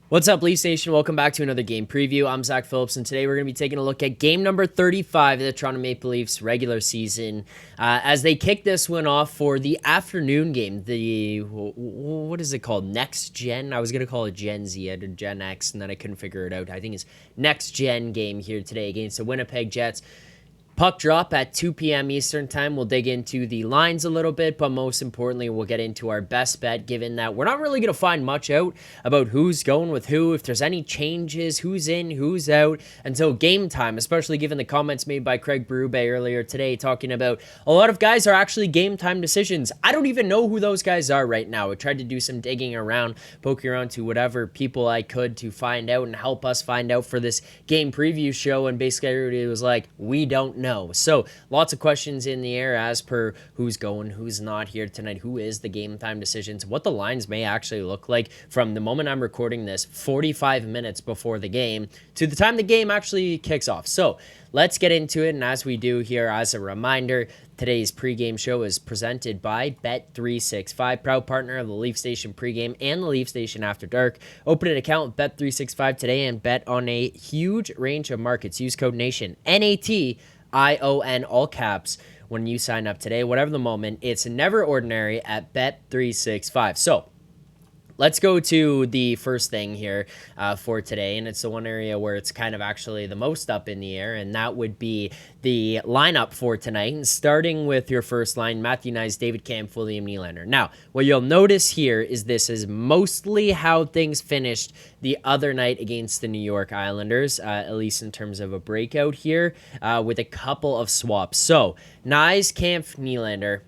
What's up, Leafs Nation? Welcome back to another game preview. I'm Zack Phillips, and today we're going to be taking a look at game number 35 of the Toronto Maple Leafs regular season as they kick this one off for the afternoon game. What is it called? Next Gen? I was going to call it Gen Z. I did Gen X, and then I couldn't figure it out. I think it's Next Gen game here today against the Winnipeg Jets. Puck drop at 2 p.m. Eastern time. We'll dig into the lines a little bit, but most importantly, we'll get into our best bet, given that we're not really going to find much out about who's going with who, if there's any changes, who's in, who's out, until game time, especially given the comments made by Craig Berube earlier today, talking about a lot of guys are actually game time decisions. I don't even know who those guys are right now. I tried to do some digging around, poking around to whatever people I could to find out and help us find out for this game preview show, and basically everybody was like, we don't know. So lots of questions in the air as per who's going, who's not here tonight, who is the game time decisions, what the lines may actually look like from the moment I'm recording this 45 minutes before the game to the time the game actually kicks off. So let's get into it. And as we do here, as a reminder, today's pregame show is presented by Bet365, proud partner of the Leaf Station pregame and the Leaf Station After Dark. Open an account with Bet365 today and bet on a huge range of markets. Use code NATION, NATION, all caps, when you sign up today. Whatever the moment, it's never ordinary at Bet365. So let's go to the first thing here for today, and it's the one area where it's kind of actually the most up in the air, and that would be the lineup for tonight. And starting with your first line, Matthew Knies, David Kampf, William Nylander. Now, what you'll notice here is this is mostly how things finished the other night against the New York Islanders, at least in terms of a breakout here, with a couple of swaps. So, Knies, Kampf, Nylander.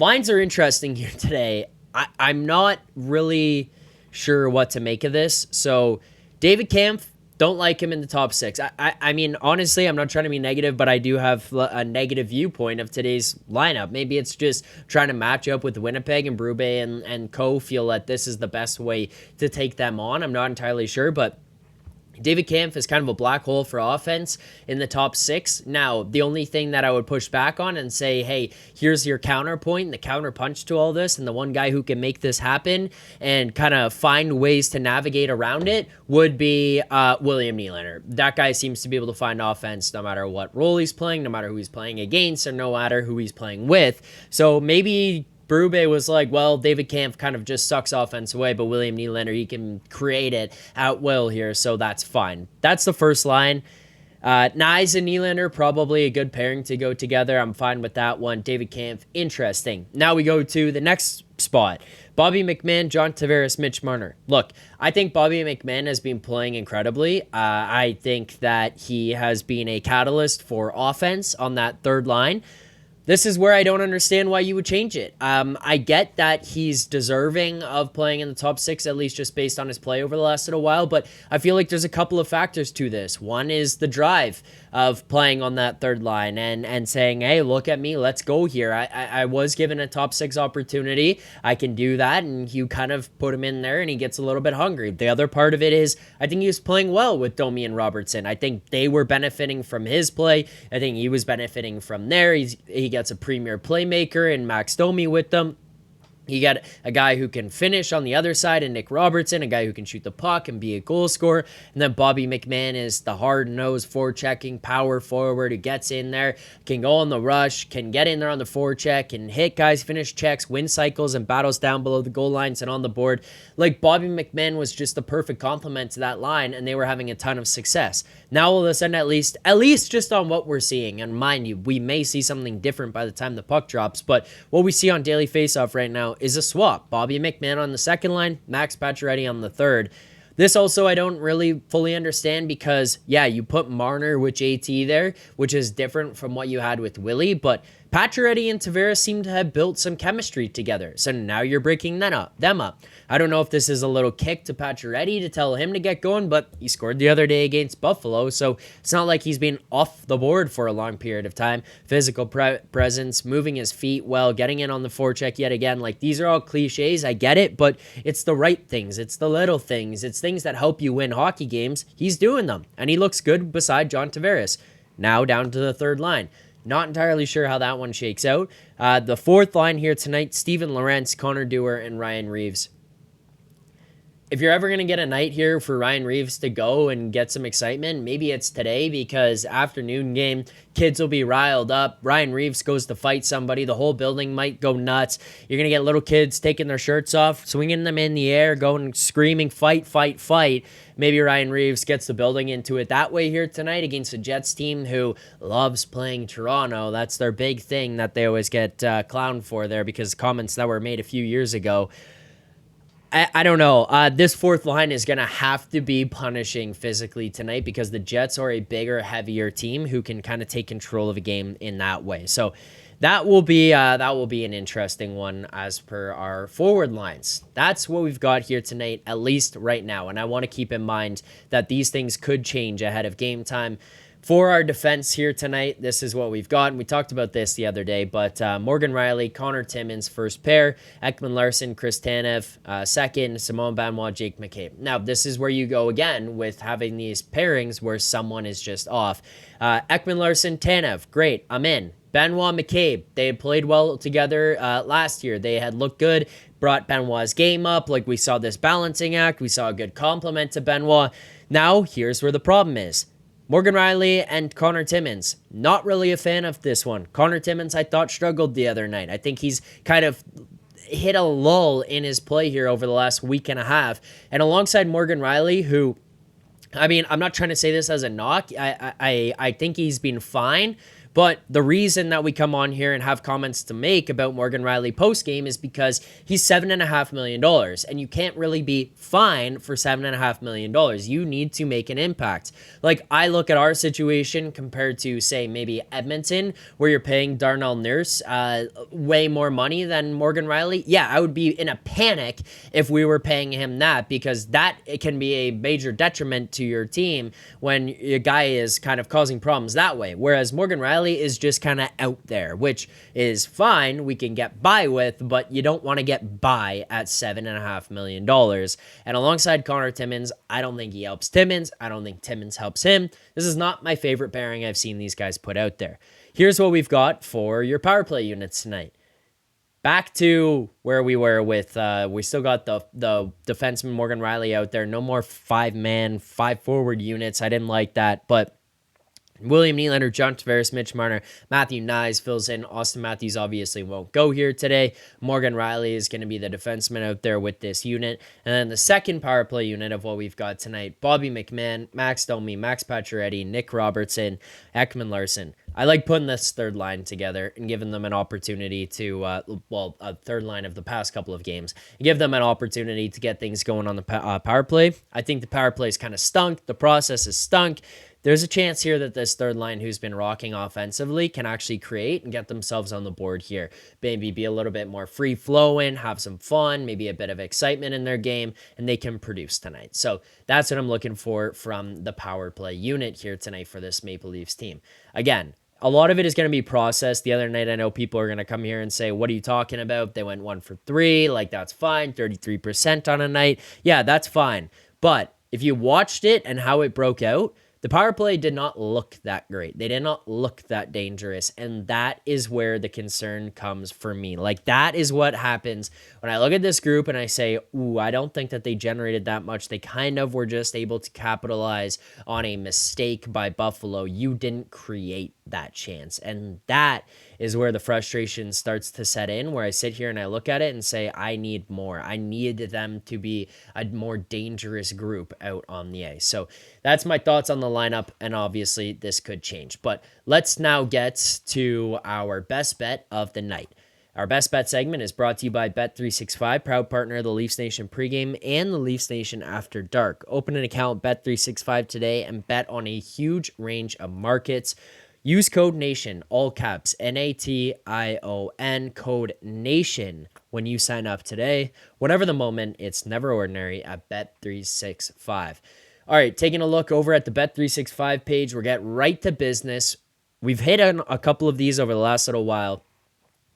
Lines are interesting here today. I'm not really sure what to make of this. So, David Kampf, don't like him in the top six. I mean, honestly, I'm not trying to be negative, but I do have a negative viewpoint of today's lineup. Maybe it's just trying to match up with Winnipeg, and Berube and co feel that this is the best way to take them on. I'm not entirely sure, but David Kampf is kind of a black hole for offense in the top six. Now, the only thing that I would push back on and say, hey, here's your counterpoint, the counterpunch to all this, and the one guy who can make this happen and kind of find ways to navigate around it would be William Nylander. That guy seems to be able to find offense no matter what role he's playing, no matter who he's playing against, or no matter who he's playing with. So maybe Berube was like, well, David Kampf kind of just sucks offense away, but William Nylander, he can create it at will here, so that's fine. That's the first line. Knies and Nylander, probably a good pairing to go together. I'm fine with that one. David Kampf, interesting. Now we go to the next spot. Bobby McMann, John Tavares, Mitch Marner. Look, I think Bobby McMann has been playing incredibly. I think that he has been a catalyst for offense on that third line. This is where I don't understand why you would change it. I get that he's deserving of playing in the top six, at least just based on his play over the last little while, but I feel like there's a couple of factors to this. One is the drive of playing on that third line and saying, hey, look at me, let's go here. I was given a top six opportunity. I can do that, and you kind of put him in there, and he gets a little bit hungry. The other part of it is I think he was playing well with Domi and Robertson. I think they were benefiting from his play. I think he was benefiting from there. He gets a premier playmaker and Max Domi with them. You got a guy who can finish on the other side, and Nick Robertson, a guy who can shoot the puck and be a goal scorer. And then Bobby McMann is the hard-nosed, forechecking power forward who gets in there, can go on the rush, can get in there on the forecheck, can hit guys, finish checks, win cycles, and battles down below the goal lines and on the board. Like, Bobby McMann was just the perfect complement to that line, and they were having a ton of success. Now, all of a sudden, at least just on what we're seeing, and mind you, we may see something different by the time the puck drops, but what we see on Daily Faceoff right now is a swap. Bobby McMann on the second line, Max Pacioretty on the third. This also I don't really fully understand because, yeah, you put Marner with JT there, which is different from what you had with Willie, but Pacioretty and Tavares seem to have built some chemistry together, so now you're breaking them up. I don't know if this is a little kick to Pacioretty to tell him to get going, but he scored the other day against Buffalo, so it's not like he's been off the board for a long period of time. Physical presence, moving his feet well, getting in on the forecheck yet again. Like, these are all cliches, I get it, but it's the right things. It's the little things. It's things that help you win hockey games. He's doing them, and he looks good beside John Tavares. Now down to the third line. Not entirely sure how that one shakes out. The fourth line here tonight, Steven Lorentz, Connor Dewar, and Ryan Reeves. If you're ever going to get a night here for Ryan Reeves to go and get some excitement, maybe it's today, because afternoon game, kids will be riled up. Ryan Reeves goes to fight somebody. The whole building might go nuts. You're going to get little kids taking their shirts off, swinging them in the air, going screaming, fight, fight, fight. Maybe Ryan Reeves gets the building into it that way here tonight against a Jets team who loves playing Toronto. That's their big thing that they always get clowned for there, because comments that were made a few years ago. I don't know. This fourth line is going to have to be punishing physically tonight, because the Jets are a bigger, heavier team who can kind of take control of a game in that way. So that will be an interesting one as per our forward lines. That's what we've got here tonight, at least right now. And I want to keep in mind that these things could change ahead of game time. For our defense here tonight, this is what we've got. And we talked about this the other day, but Morgan Rielly, Connor Timmins, first pair. Ekman Larsson, Chris Tanev, second. Simon Benoit, Jake McCabe. Now, this is where you go again with having these pairings where someone is just off. Ekman Larsson, Tanev, great, I'm in. Benoit, McCabe, they had played well together last year. They had looked good, brought Benoit's game up. Like, we saw this balancing act. We saw a good compliment to Benoit. Now, here's where the problem is. Morgan Rielly and Connor Timmins, not really a fan of this one. Connor Timmins, I thought, struggled the other night. I think he's kind of hit a lull in his play here over the last week and a half. And alongside Morgan Rielly, who, I mean, I'm not trying to say this as a knock. I think he's been fine. But the reason that we come on here and have comments to make about Morgan Rielly post-game is because he's $7.5 million, and you can't really be fine for $7.5 million. You need to make an impact. Like, I look at our situation compared to, say, maybe Edmonton, where you're paying Darnell Nurse way more money than Morgan Rielly. Yeah, I would be in a panic if we were paying him that, because that it can be a major detriment to your team when your guy is kind of causing problems that way. Whereas Morgan Rielly is just kind of out there, which is fine, we can get by with, but you don't want to get by at $7.5 million. And alongside Connor Timmins, I don't think he helps Timmins. I don't think Timmins helps him. This is not my favorite pairing I've seen these guys put out there. Here's what we've got for your power play units tonight. Back to where we were with, we still got the defenseman Morgan Rielly out there. No more 5-man, 5-forward units. I didn't like that, but William Nylander, John Tavares, Mitch Marner, Matthew Nyes fills in. Austin Matthews obviously won't go here today. Morgan Rielly is going to be the defenseman out there with this unit. And then the second power play unit of what we've got tonight, Bobby McMahon, Max Domi, Max Pacioretty, Nick Robertson, Ekman Larsson. I like putting this third line together and giving them an opportunity to, a third line of the past couple of games, and give them an opportunity to get things going on the power play. I think the power play is kind of stunk. The process is stunk. There's a chance here that this third line who's been rocking offensively can actually create and get themselves on the board here. Maybe be a little bit more free-flowing, have some fun, maybe a bit of excitement in their game, and they can produce tonight. So that's what I'm looking for from the power play unit here tonight for this Maple Leafs team. Again, a lot of it is going to be processed. The other night, I know people are going to come here and say, what are you talking about? They went 1 for 3. Like, that's fine. 33% on a night. Yeah, that's fine. But if you watched it and how it broke out, the power play did not look that great. They did not look that dangerous. And that is where the concern comes for me. Like, that is what happens when I look at this group and I say, ooh, I don't think that they generated that much. They kind of were just able to capitalize on a mistake by Buffalo. You didn't create that chance. And that is where the frustration starts to set in, where I sit here and I look at it and say, I need more. I need them to be a more dangerous group out on the ice. So that's my thoughts on the lineup, and obviously this could change. But let's now get to our best bet of the night. Our best bet segment is brought to you by Bet365, proud partner of the Leafs Nation pregame and the Leafs Nation After Dark. Open an account Bet365 today and bet on a huge range of markets. Use code NATION, all caps, NATION, code NATION when you sign up today. Whatever the moment, it's never ordinary at Bet365. All right, taking a look over at the Bet365 page, we're getting right to business. We've hit on a couple of these over the last little while.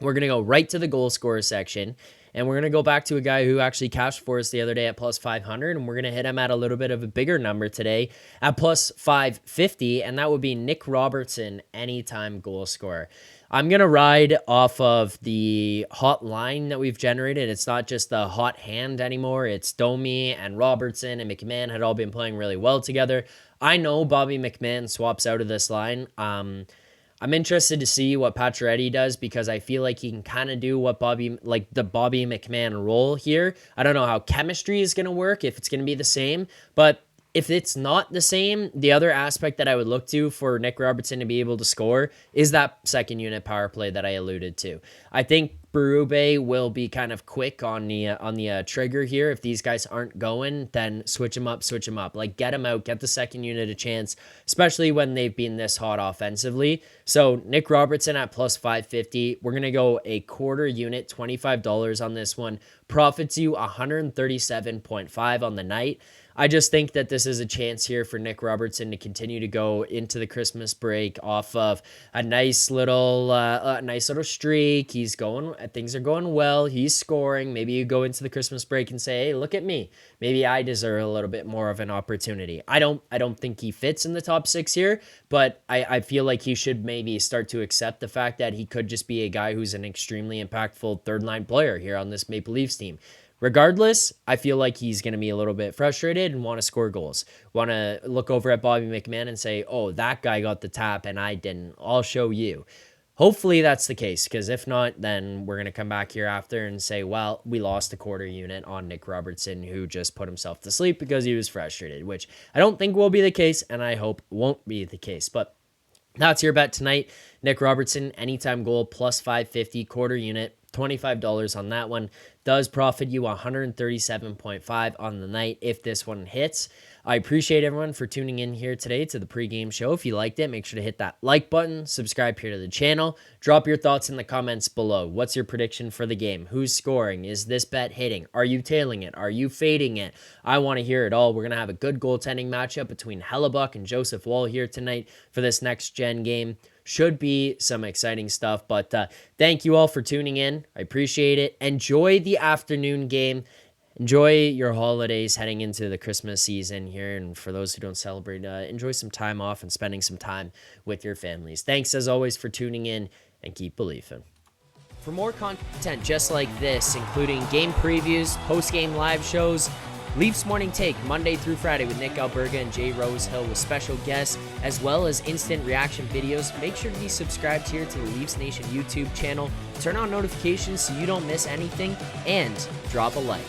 We're going to go right to the goal scorer section. And we're going to go back to a guy who actually cashed for us the other day at plus 500, and we're going to hit him at a little bit of a bigger number today at plus 550, and that would be Nick Robertson, anytime goal scorer. I'm going to ride off of the hot line that we've generated. It's not just the hot hand anymore. It's Domi and Robertson and McMahon had all been playing really well together. I know Bobby McMahon swaps out of this line. I'm interested to see what Pacioretty does because I feel like he can kind of do what the Bobby McMahon role here. I don't know how chemistry is going to work, if it's going to be the same, but if it's not the same, the other aspect that I would look to for Nick Robertson to be able to score is that second unit power play that I alluded to. I think Berube will be kind of quick on the trigger here. If these guys aren't going, then switch them up. Like, get them out, get the second unit a chance, especially when they've been this hot offensively. So Nick Robertson at plus 550. We're going to go a quarter unit, $25 on this one. Profits you 137.5 on the night. I just think that this is a chance here for Nick Robertson to continue to go into the Christmas break off of a nice little streak. Things are going well. He's scoring. Maybe you go into the Christmas break and say, "Hey, look at me. Maybe I deserve a little bit more of an opportunity." I don't think he fits in the top 6 here, but I feel like he should maybe start to accept the fact that he could just be a guy who's an extremely impactful third line player here on this Maple Leafs team. Regardless, I feel like he's going to be a little bit frustrated and want to score goals. Want to look over at Bobby McMahon and say, "Oh, that guy got the tap and I didn't. I'll show you." Hopefully that's the case, because if not, then we're going to come back here after and say, well, we lost a quarter unit on Nick Robertson, who just put himself to sleep because he was frustrated, which I don't think will be the case, and I hope won't be the case. But that's your bet tonight. Nick Robertson, anytime goal, plus 550, quarter unit, $25 on that one. Does profit you 137.5 on the night if this one hits. I appreciate everyone for tuning in here today to the pregame show. If you liked it, make sure to hit that like button, subscribe here to the channel, drop your thoughts in the comments below. What's your prediction for the game? Who's scoring? Is this bet hitting? Are you tailing it? Are you fading it? I want to hear it all. We're going to have a good goaltending matchup between Helleybuck and Joseph Woll here tonight for this next gen game. Should be some exciting stuff, but thank you all for tuning in. I appreciate it. Enjoy the afternoon game. Enjoy your holidays heading into the Christmas season here, and for those who don't celebrate, enjoy some time off and spending some time with your families. Thanks as always for tuning in, and keep believing. For more content just like this, including game previews, post-game live shows, Leafs Morning Take, Monday through Friday with Nick Alberga and Jay Rosehill with special guests, as well as instant reaction videos. Make sure to be subscribed here to the Leafs Nation YouTube channel. Turn on notifications so you don't miss anything, and drop a like.